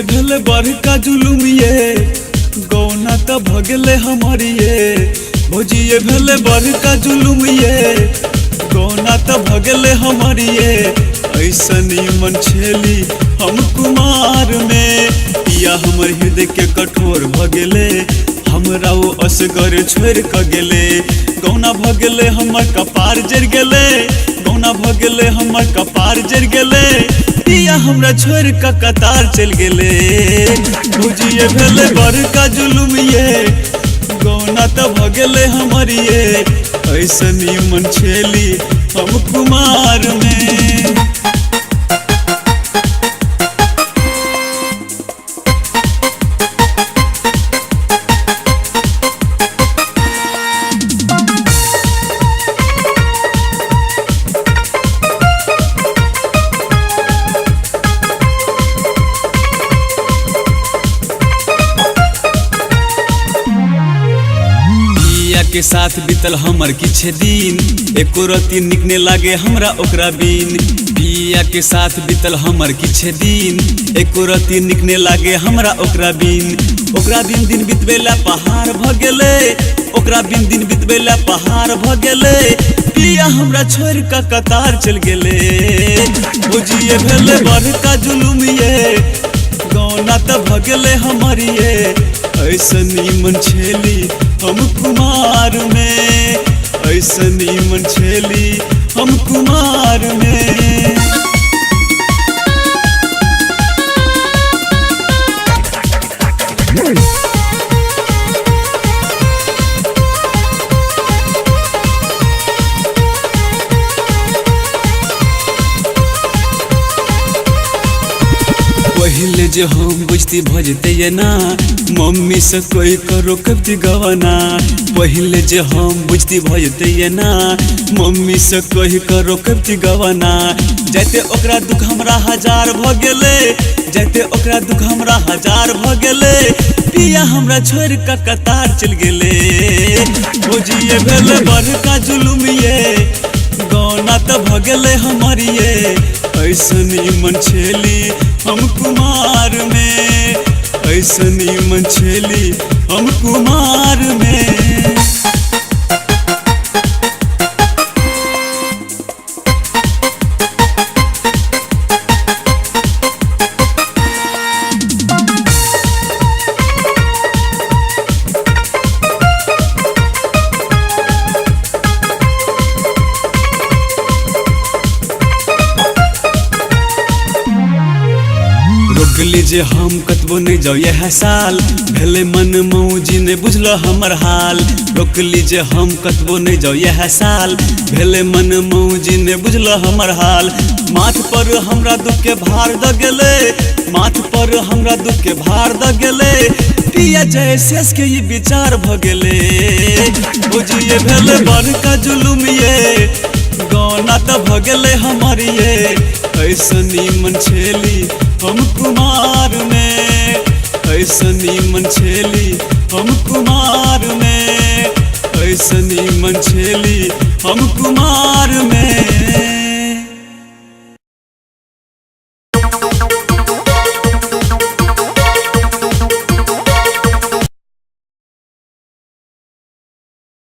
भौजिए भेले बड़का जुलुम ये गौना त भगले हमारी ये भौजिए भेले बड़का जुलुम ये गौना त भगले हमारी ये ऐसनी मन छेली हम कुमार में पिया हमर हृदय के कठोर भगले हमरा वो असगर छोड़ क गेले गौना भगले हमर कपार जर गेले गौना भगले हमर कपार जर गेले पिया हमरा छोड़ क कतार चल गेले भौजिए भेले बड़का जुलुम ये गौना त भगले हमारी ये ऐसनी मन छेली हम कुमार में। के साथ बीतल हमर किछ दिन एको रति निकने लागे हमरा ओकरा बिन पिया के साथ बीतल हमर किछ दिन एको रति निकने लागे हमरा ओकरा दिन दिन बितबेला पहाड़ भ गेले ओकरा दिन बितबेला पहाड़ भ गेले पिया हमरा छोड़ क कतार चल गेले भौजिए भेले बड़का जुलुम ये गौना त भगले हमारी ये ऐसनी मन छेली हम कुमार में ऐसनी मन छेली हम कुमार में। पहले जो हम बुझती भजते ये ना मम्मी से कोई करो कब्ती गवाना पहले जो हम बुझती भजते ये ना मम्मी से कोई करो कब्ती गवाना जाते ओकरा दुख हमरा हजार भ गेले जाते ओकरा दुख हमरा हजार भ गेले पिया हमरा छोड़ क कतार चल गेले भौजिए भेले बड़का जुलुम ये गौना त भगले हमारी ये ऐसनी मन छेली हम कुमार में ऐसनी मन छेली हम कुमार में। रोकली जे हम कतबो नहीं जाओ यह साल भेले मन मौजी ने बुझल हमर हाल रोकली जे हम कतबो नहीं जाओ यह साल भेले मन मौजी ने बुझल हमर हाल माथ पर हमरा दुख के भार द गेले माथ पर हमरा दुख के भार द गेले पिया जय शेष के ये विचार भ गेले भौजिए भेले बड़का जुलुम ये गौना त भगले हमारी ये ऐसनी मन छेली हम कुमार में ऐसनी मन छेली हम कुमार में ऐसनी मन छेली हम कुमार में।